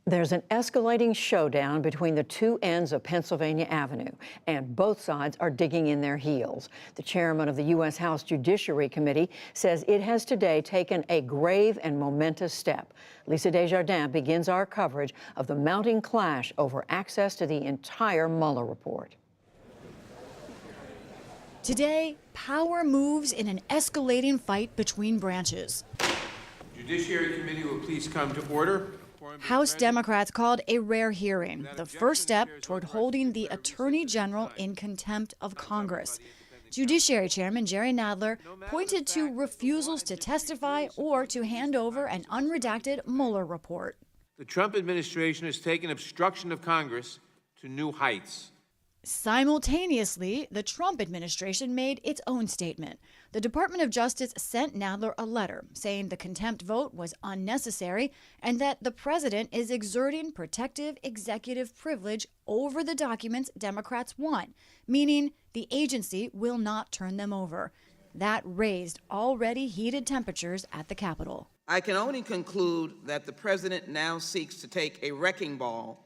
There's an escalating showdown between the two ends of Pennsylvania Avenue, and both sides are digging in their heels. The chairman of the U.S. House Judiciary Committee says it has today taken a grave and momentous step. Lisa Desjardins begins our coverage of the mounting clash over access to the entire Mueller report. Today, power moves in an escalating fight between branches. Judiciary Committee will please come to order. House Democrats called a rare hearing, the first step toward holding the Attorney General in contempt of Congress. Judiciary Chairman Jerry Nadler pointed to refusals to testify or to hand over an unredacted Mueller report. The Trump administration has taken obstruction of Congress to new heights. Simultaneously, the Trump administration made its own statement. The Department of Justice sent Nadler a letter saying the contempt vote was unnecessary and that the president is exerting protective executive privilege over the documents Democrats want, meaning the agency will not turn them over. That raised already heated temperatures at the Capitol. I can only conclude that the president now seeks to take a wrecking ball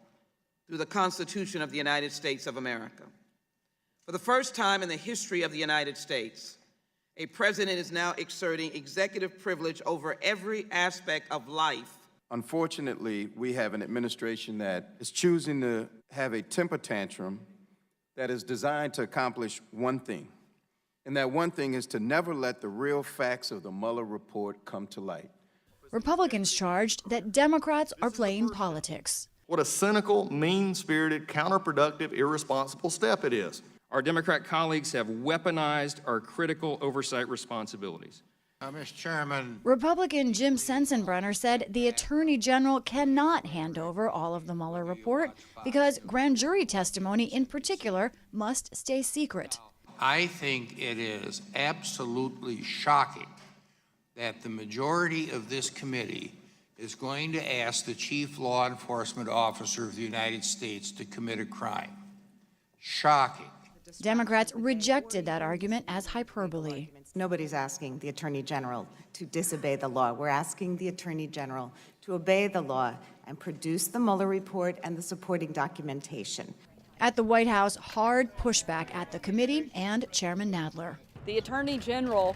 through the Constitution of the United States of America. For the first time in the history of the United States, a president is now exerting executive privilege over every aspect of life. Unfortunately, we have an administration that is choosing to have a temper tantrum that is designed to accomplish one thing. And that one thing is to never let the real facts of the Mueller report come to light. Republicans charged that Democrats are playing politics. What a cynical, mean-spirited, counterproductive, irresponsible step it is. Our Democrat colleagues have weaponized our critical oversight responsibilities. Mr. Chairman. Republican Jim Sensenbrenner said the Attorney General cannot hand over all of the Mueller report because grand jury testimony in particular must stay secret. I think it is absolutely shocking that the majority of this committee is going to ask the chief law enforcement officer of the United States to commit a crime. Shocking. Democrats rejected that argument as hyperbole. Nobody's asking the Attorney General to disobey the law. We're asking the Attorney General to obey the law and produce the Mueller report and the supporting documentation. At the White House, hard pushback at the committee and Chairman Nadler. The Attorney General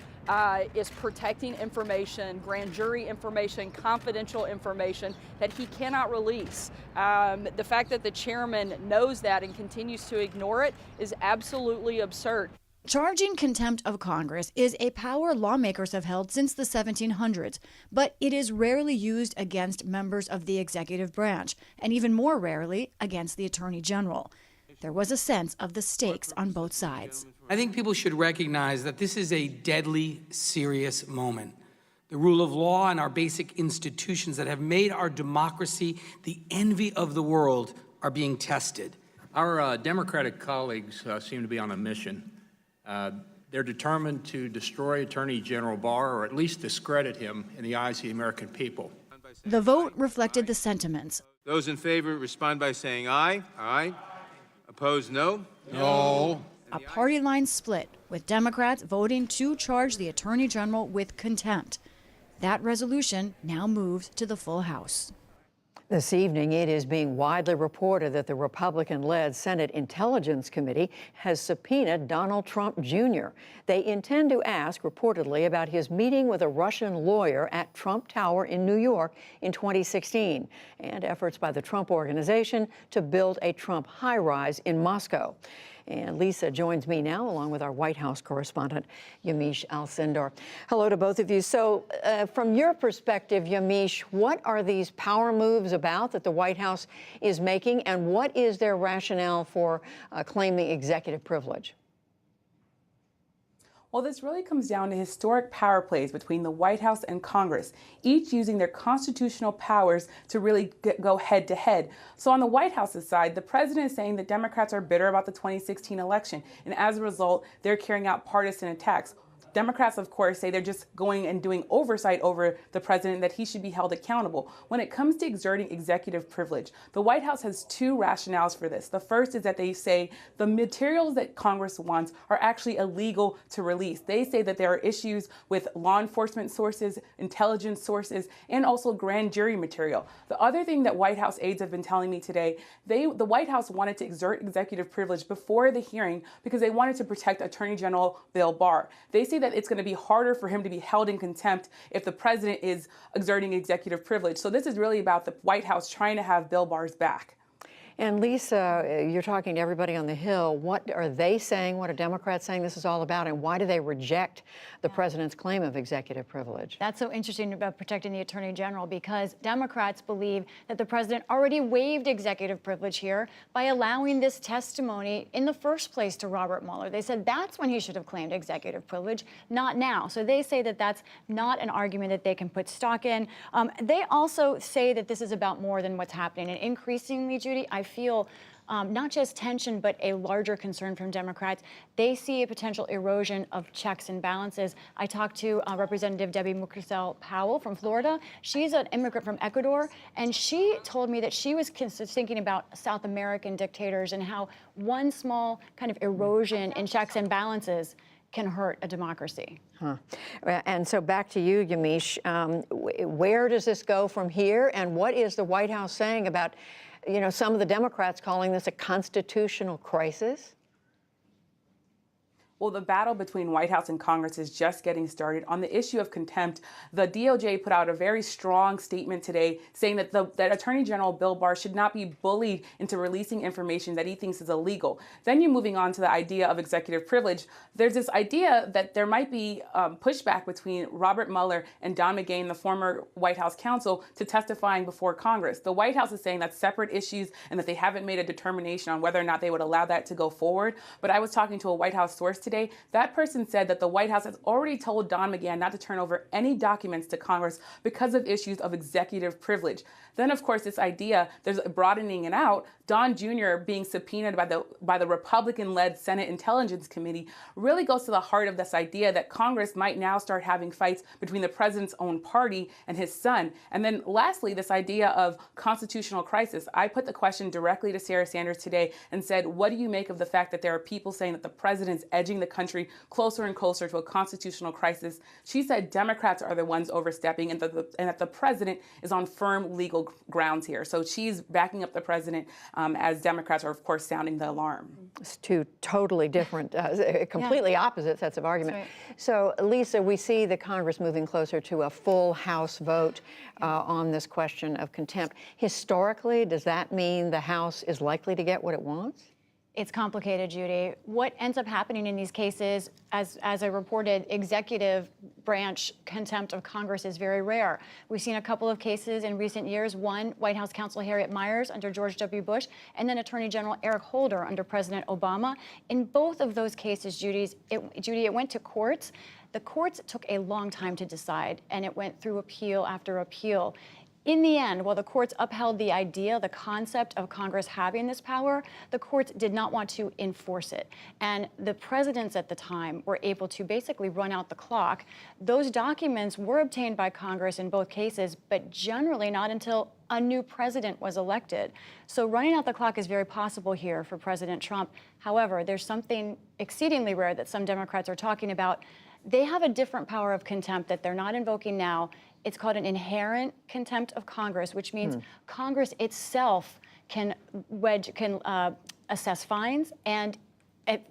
is protecting information, grand jury information, confidential information that he cannot release. The fact that the chairman knows that and continues to ignore it is absolutely absurd. Charging contempt of Congress is a power lawmakers have held since the 1700s, but it is rarely used against members of the executive branch, and even more rarely against the Attorney General. There was a sense of the stakes on both sides. I think people should recognize that this is a deadly, serious moment. The rule of law and our basic institutions that have made our democracy the envy of the world are being tested. Our Democratic colleagues seem to be on a mission. They're determined to destroy Attorney General Barr, or at least discredit him in the eyes of the American people. The vote reflected the sentiments. Those in favor respond by saying aye. Aye. Opposed, no. No. A party line split, with Democrats voting to charge the Attorney General with contempt. That resolution now moves to the full House. This evening, it is being widely reported that the Republican-led Senate Intelligence Committee has subpoenaed Donald Trump Jr. They intend to ask, reportedly, about his meeting with a Russian lawyer at Trump Tower in New York in 2016 and efforts by the Trump Organization to build a Trump high-rise in Moscow. And Lisa joins me now, along with our White House correspondent, Yamiche Alcindor. Hello to both of you. So from your perspective, Yamiche, what are these power moves about that the White House is making, and what is their rationale for claiming executive privilege? Well, this really comes down to historic power plays between the White House and Congress, each using their constitutional powers to really go head to head. So on the White House's side, the president is saying that Democrats are bitter about the 2016 election, and as a result, they're carrying out partisan attacks. Democrats, of course, say they're just going and doing oversight over the president, that he should be held accountable. When it comes to exerting executive privilege, the White House has two rationales for this. The first is that they say the materials that Congress wants are actually illegal to release. They say that there are issues with law enforcement sources, intelligence sources, and also grand jury material. The other thing that White House aides have been telling me today, the White House wanted to exert executive privilege before the hearing because they wanted to protect Attorney General Bill Barr. They say that it's going to be harder for him to be held in contempt if the president is exerting executive privilege. So this is really about the White House trying to have Bill Barr's back. And Lisa, you're talking to everybody on the Hill. What are they saying? What are Democrats saying this is all about? And why do they reject the president's claim of executive privilege? That's so interesting about protecting the Attorney General, because Democrats believe that the president already waived executive privilege here by allowing this testimony in the first place to Robert Mueller. They said that's when he should have claimed executive privilege, not now. So they say that that's not an argument that they can put stock in. They also say that this is about more than what's happening. And increasingly, Judy, I feel not just tension, but a larger concern from Democrats. They see a potential erosion of checks and balances. I talked to Representative Debbie Mucarsel-Powell from Florida. She's an immigrant from Ecuador, and she told me that she was thinking about South American dictators and how one small kind of erosion in checks and balances can hurt a democracy. And so back to you, Yamiche. Where does this go from here, and what is the White House saying about, you know, some of the Democrats calling this a constitutional crisis? Well, the battle between White House and Congress is just getting started. On the issue of contempt, the DOJ put out a very strong statement today saying that that Attorney General Bill Barr should not be bullied into releasing information that he thinks is illegal. Then you're moving on to the idea of executive privilege. There's this idea that there might be pushback between Robert Mueller and Don McGahn, the former White House counsel, to testifying before Congress. The White House is saying that's separate issues and that they haven't made a determination on whether or not they would allow that to go forward. But I was talking to a White House source today. That person said that the White House has already told Don McGahn not to turn over any documents to Congress because of issues of executive privilege. Then, of course, this idea, there's a broadening it out. Don Jr. being subpoenaed by the Republican-led Senate Intelligence Committee really goes to the heart of this idea that Congress might now start having fights between the president's own party and his son. And then lastly, this idea of constitutional crisis. I put the question directly to Sarah Sanders today and said, what do you make of the fact that there are people saying that the president's edging the country closer and closer to a constitutional crisis? She said Democrats are the ones overstepping and that the president is on firm legal grounds here. So she's backing up the president as Democrats are, of course, sounding the alarm. It's two totally different, completely opposite sets of argument. Right. So, Lisa, we see the Congress moving closer to a full House vote on this question of contempt. Historically, does that mean the House is likely to get what it wants? It's complicated, Judy. What ends up happening in these cases, as I reported, executive branch contempt of Congress is very rare. We've seen a couple of cases in recent years, one, White House counsel Harriet Miers under George W. Bush, and then Attorney General Eric Holder under President Obama. In both of those cases, Judy, it went to courts. The courts took a long time to decide, and it went through appeal after appeal. In the end, while the courts upheld the idea, the concept of Congress having this power, the courts did not want to enforce it. And the presidents at the time were able to basically run out the clock. Those documents were obtained by Congress in both cases, but generally not until a new president was elected. So running out the clock is very possible here for President Trump. However, there's something exceedingly rare that some Democrats are talking about. They have a different power of contempt that they're not invoking now. It's called an inherent contempt of Congress, which means Congress itself can assess fines, and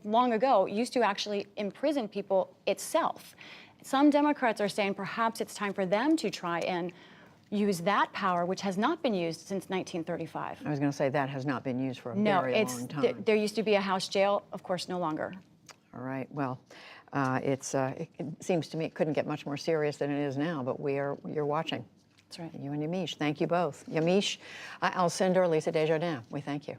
long ago used to actually imprison people itself. Some Democrats are saying perhaps it's time for them to try and use that power, which has not been used since 1935. I was going to say that has not been used for a very long time. There used to be a House jail, of course, no longer. All right. Well, it seems to me it couldn't get much more serious than it is now, but you're watching. That's right. You and Yamiche, thank you both. Yamiche, Alcindor, Lisa Desjardins, we thank you.